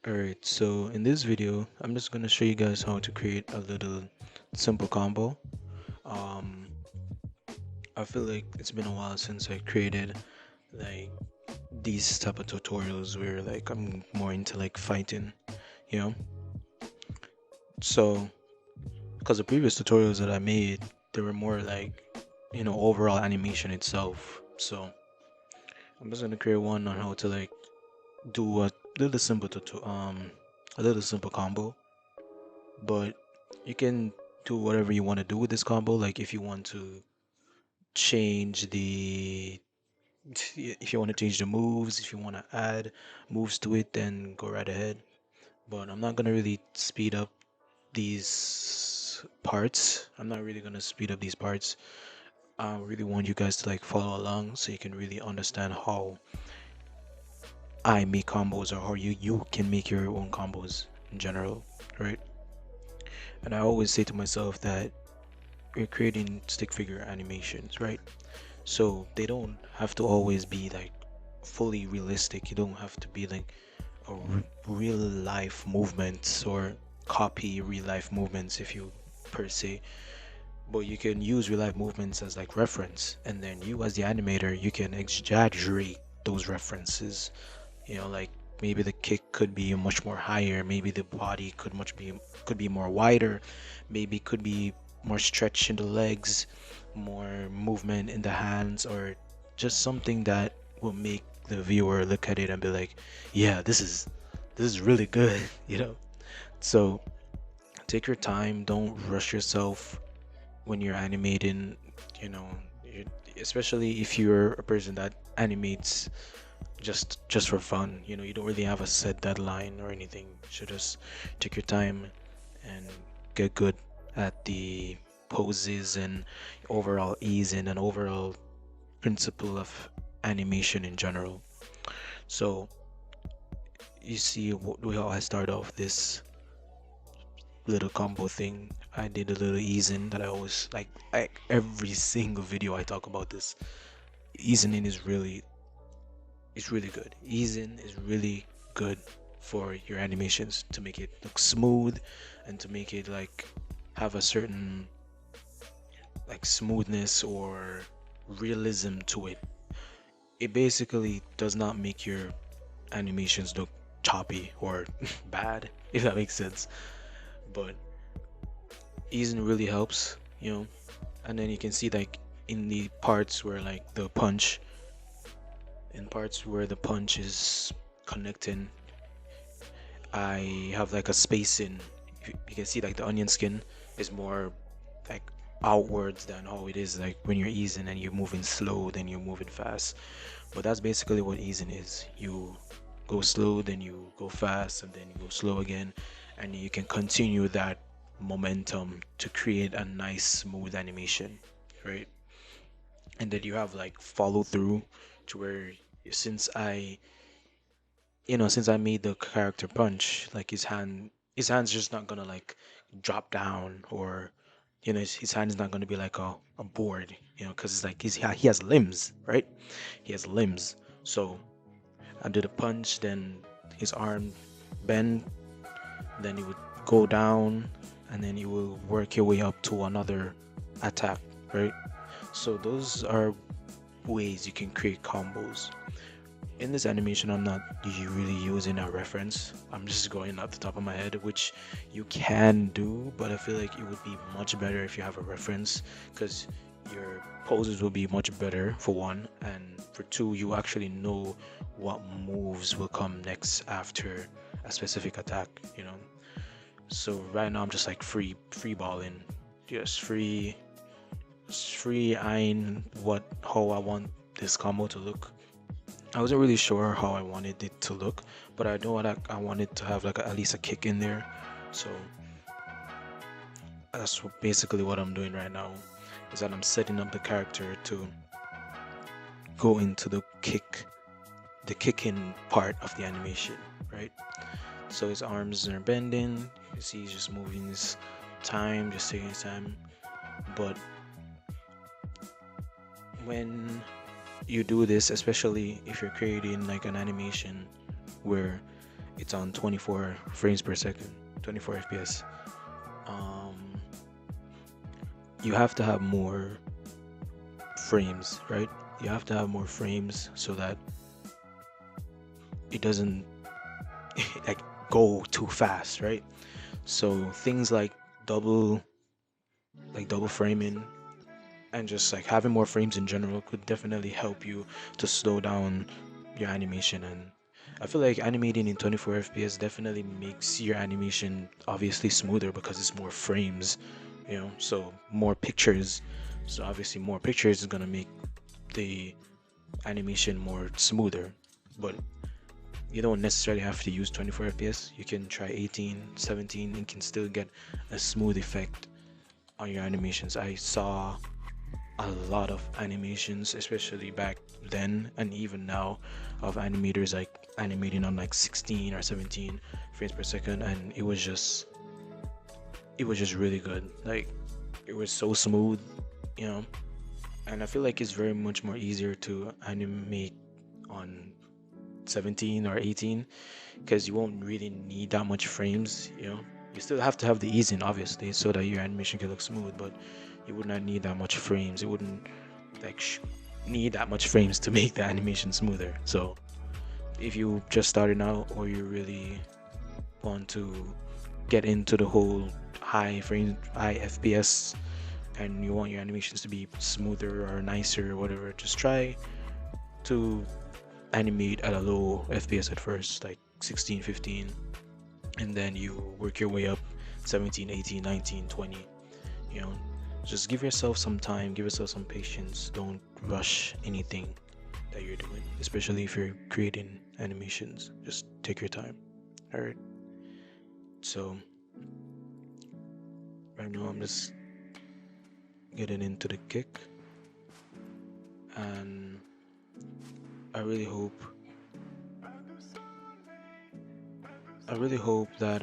Alright, so in this video, I'm just gonna show you guys how to create a little simple combo. Um, I feel like it's been a while since I created like these type of tutorials where like I'm more into like fighting, you know? So, because the previous tutorials that I made, they were more like, overall animation itself. So I'm just gonna create one on how to like do little simple a little simple combo, but you can do whatever you want to do with this combo. Like if you want to change the if you want to change the moves, if you want to add moves to it, then go right ahead. But I'm not gonna really speed up these parts. I'm not really gonna speed up these parts. I really want you guys to like follow along so you can really understand how I make combos or how you can make your own combos in general, right? And I always say to myself that we're creating stick figure animations, right? So they don't have to always be like fully realistic. You don't have to be like a real life movements or copy real life movements if you per se. But you can use real life movements as like reference, and then you as the animator you can exaggerate those references. Like maybe the kick could be much more higher, maybe the body could be more wider, maybe could be more stretch in the legs, more movement in the hands, or just something that will make the viewer look at it and be like, yeah, this is really good, you know. So take your time, don't rush yourself when you're animating, you know, you especially if you're a person that animates just for fun. You don't really have a set deadline or anything. You should just take your time and get good at the poses and overall ease and overall principle of animation in general. So you see how I start off this little combo thing. I did a little easing that I always like every single video I talk about this. Easing in is really good. Easing is really good for your animations to make it look smooth and to make it like have a certain like smoothness or realism to it. It basically does not make your animations look choppy or bad, if that makes sense. But easing really helps, and then you can see like in the parts where like the punch in parts where the punch is connecting, I have like a space in. You can see like the onion skin is more like outwards than how it is like when you're easing and you're moving slow, then you're moving fast. But that's basically what easing is. You go slow, then you go fast, and then you go slow again, and you can continue that momentum to create a nice smooth animation, right? And then you have like follow through to where since I since I made the character punch, like his hand's just not gonna like drop down, or his hand is not gonna be like a board, because it's like he has limbs, right? He has limbs. So I did a punch, then his arm bend, then he would go down, and then you will work your way up to another attack, right? So those are ways you can create combos. In this animation, I'm not really using a reference. I'm just going off the top of my head, which you can do, but I feel like it would be much better if you have a reference, because your poses will be much better for one, and for two, you actually know what moves will come next after a specific attack. So right now I'm just like free balling, just free eyeing how I want this combo to look. I wasn't really sure how I wanted it to look, but I know what I wanted to have like at least a kick in there. So that's basically what I'm doing right now, is that I'm setting up the character to go into the kicking part of the animation, right? So his arms are bending. You see he's just moving his time, just taking his time. But when you do this, especially if you're creating like an animation where it's on 24 frames per second, 24 FPS. Um, you have to have more frames, right? You have to have more frames so that it doesn't like go too fast, right? So things double double framing and just like having more frames in general could definitely help you to slow down your animation. And I feel like animating in 24 FPS definitely makes your animation obviously smoother because it's more frames, so more pictures. So obviously more pictures is gonna make the animation more smoother. But you don't necessarily have to use 24 FPS. You can try 18, 17 and can still get a smooth effect on your animations. I saw a lot of animations, especially back then and even now, of animators like animating on like 16 or 17 frames per second, and it was just really good. Like it was so smooth, you know. And I feel like it's very much more easier to animate on 17 or 18 because you won't really need that much frames. You still have to have the easing obviously so that your animation can look smooth, but you would not need that much frames. It wouldn't like need that much frames to make the animation smoother. So if you just starting out or you really want to get into the whole high FPS and you want your animations to be smoother or nicer or whatever, just try to animate at a low FPS at first, like 16, 15, and then you work your way up 17, 18, 19, 20. You know, just give yourself some time, give yourself some patience. Don't rush anything that you're doing, especially if you're creating animations. Just take your time. All right. So right now I'm just getting into the kick, and I really hope, that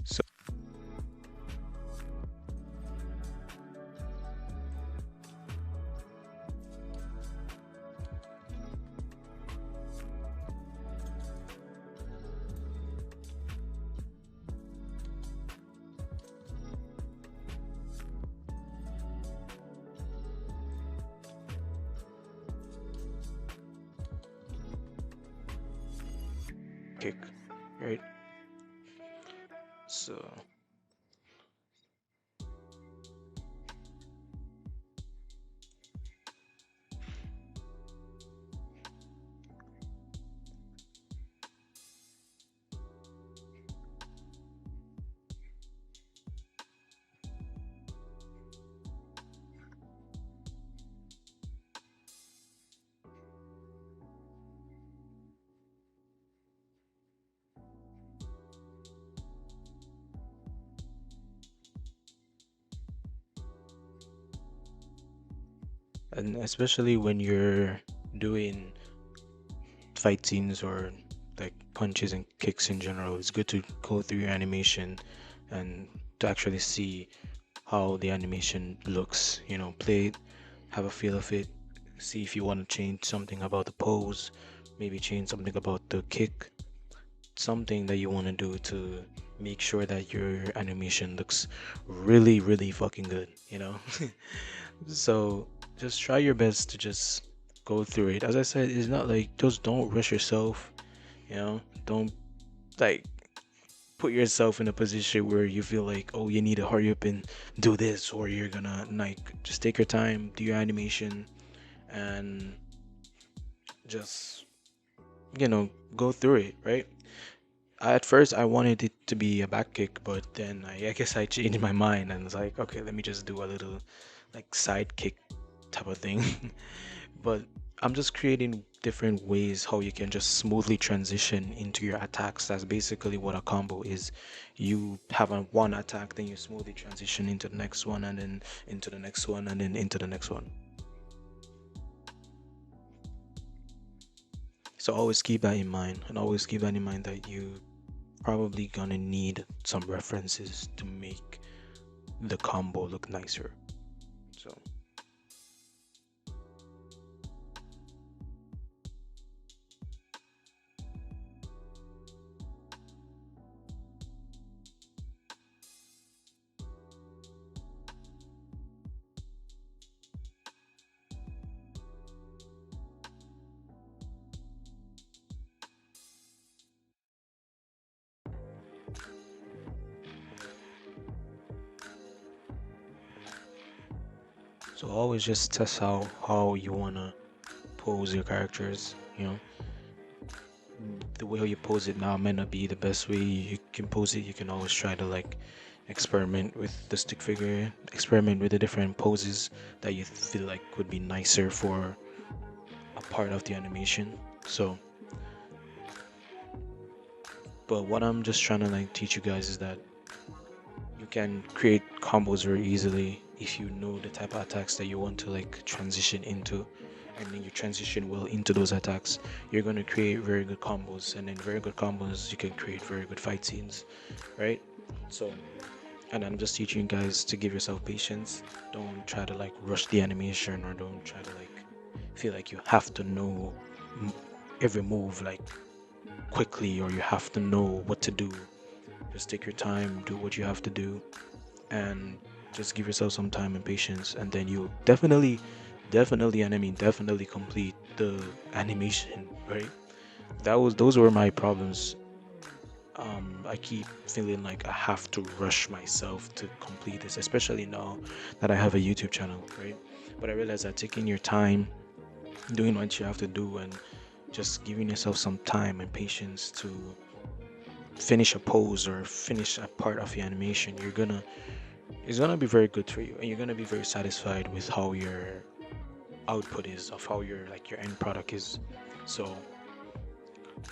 so kick, right? So and especially when you're doing fight scenes or like punches and kicks in general, it's good to go through your animation and to actually see how the animation looks, play it, have a feel of it, see if you want to change something about the pose, maybe change something about the kick, something that you want to do to make sure that your animation looks really, really fucking good. So just try your best to just go through it. As I said, it's not like just don't rush yourself, don't like put yourself in a position where you feel like, oh, you need to hurry up and do this, or you're gonna like just take your time, do your animation, and just go through it, right? At first, I wanted it to be a back kick, but then I guess I changed my mind and was like, okay, let me just do a little like side kick type of thing. But I'm just creating different ways how you can just smoothly transition into your attacks. That's basically what a combo is. You have a one attack, then you smoothly transition into the next one, and then into the next one, and then into the next one. So always keep that in mind, and always keep that in mind that you probably gonna need some references to make the combo look nicer. So always just test out how you wanna pose your characters. The way you pose it now might not be the best way you can pose it. You can always try to like experiment with the stick figure, experiment with the different poses that you feel like would be nicer for a part of the animation. So, but what I'm just trying to like teach you guys is that you can create combos very easily if you know the type of attacks that you want to like transition into, and then you transition well into those attacks. You're going to create very good combos, and then very good combos you can create very good fight scenes, right? So, and I'm just teaching you guys to give yourself patience. Don't try to like rush the animation, or don't try to like feel like you have to know m- every move like quickly, or you have to know what to do. Just take your time, do what you have to do, and just give yourself some time and patience, and then you definitely, and I mean definitely complete the animation, right? Those were my problems. I keep feeling like I have to rush myself to complete this, especially now that I have a YouTube channel, right? But I realized that taking your time, doing what you have to do, and just giving yourself some time and patience to finish a pose or finish a part of the animation, it's gonna be very good for you, and you're gonna be very satisfied with how your output is, of how your end product is. So,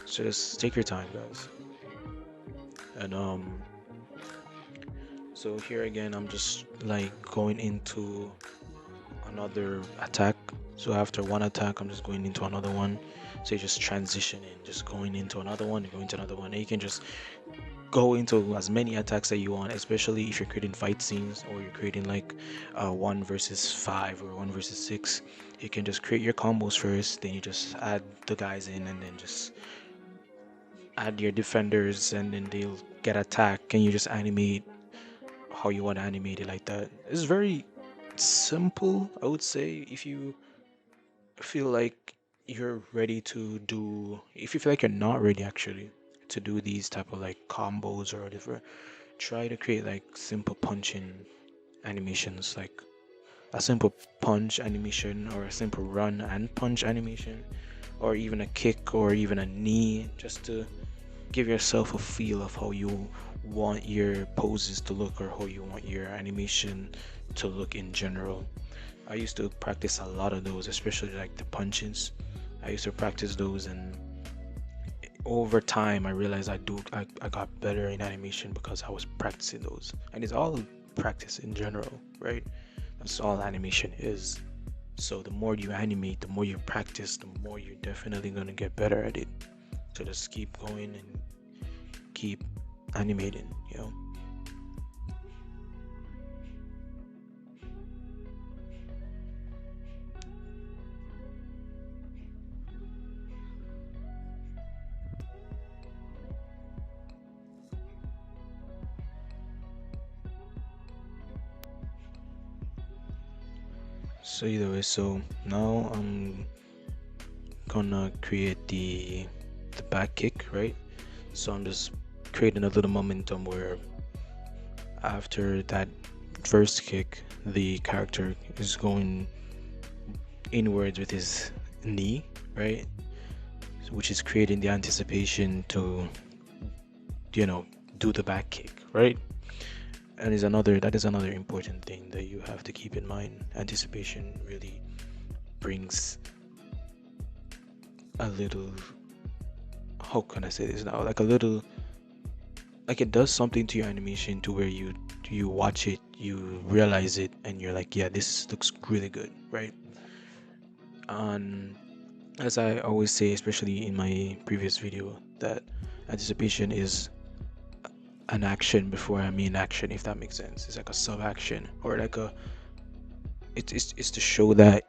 just take your time, guys. And so here again, I'm just like going into another attack. So after one attack, I'm just going into another one. So you just transitioning, just going into another one, going to another one. And you can just go into as many attacks that you want, especially if you're creating fight scenes, or you're creating like 1 versus 5 or 1 versus 6. You can just create your combos first, then you just add the guys in, and then just add your defenders, and then they'll get attacked, and you just animate how you want to animate it like that. It's very simple, I would say. If you feel like you're ready to do, if you feel like you're not ready actually to do these type of like combos or whatever, try to create like simple punching animations, like a simple punch animation, or a simple run and punch animation, or even a kick, or even a knee, just to give yourself a feel of how you want your poses to look, or how you want your animation to look in general. I used to practice a lot of those, especially like the punches. I used to practice those, and over time I realized I got better in animation because I was practicing those. And it's all practice in general, right? That's all animation is. So the more you animate, the more you practice, the more you're definitely gonna get better at it. So just keep going and keep animating. So either way, so now I'm gonna create the back kick, right? So I'm just creating a little momentum where after that first kick, the character is going inwards with his knee, right? Which is creating the anticipation to, you know, do the back kick, right? And that is another important thing that you have to keep in mind. Anticipation really brings a little, how can I say this now? Like a little, like it does something to your animation, to where you watch it, you realize it, and you're like, yeah, this looks really good, right? And As I always say, especially in my previous video, that anticipation is an action before a main action, if that makes sense. It's like a sub action, or like a it's to show that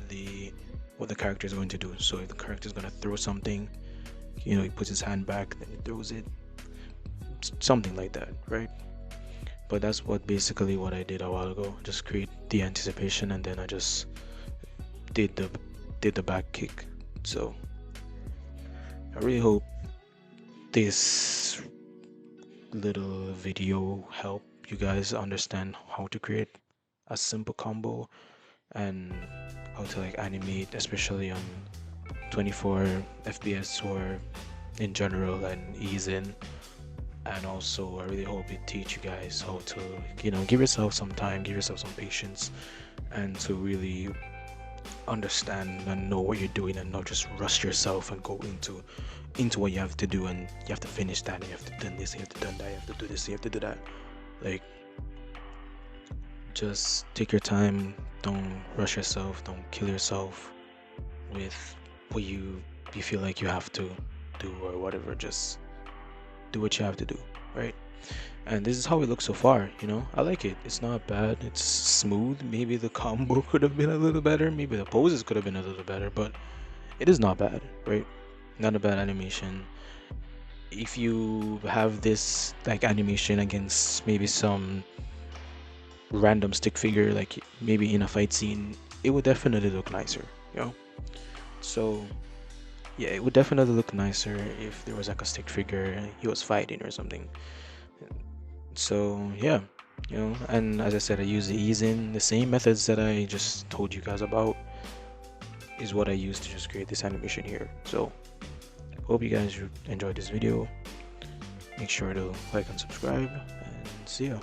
the what the character is going to do. So if the character is going to throw something, he puts his hand back, then he throws it, something like that, right? But that's what I did a while ago. Just create the anticipation, and then I just did the back kick. So I really hope this little video help you guys understand how to create a simple combo and how to like animate, especially on 24 FPS or in general, and ease in. And also I really hope it teach you guys how to give yourself some time, give yourself some patience, and to really understand and know what you're doing, and not just rush yourself and go into what you have to do, and you have to finish that, and you have to do this, you have to do that, you have to do this, you have to do that. Like, just take your time, don't rush yourself, don't kill yourself with what you feel like you have to do or whatever. Just do what you have to do, right? And this is how it looks so far. I like it. It's not bad, it's smooth. Maybe the combo could have been a little better, maybe the poses could have been a little better, but it is not bad, right? Not a bad animation. If you have this like animation against maybe some random stick figure, like maybe in a fight scene, it would definitely look nicer, you know so yeah, it would definitely look nicer if there was like a stick figure he was fighting or something. So yeah, and as I said, I use the ease in. The same methods that I just told you guys about is what I use to just create this animation here. So hope you guys enjoyed this video. Make sure to like and subscribe, and see ya.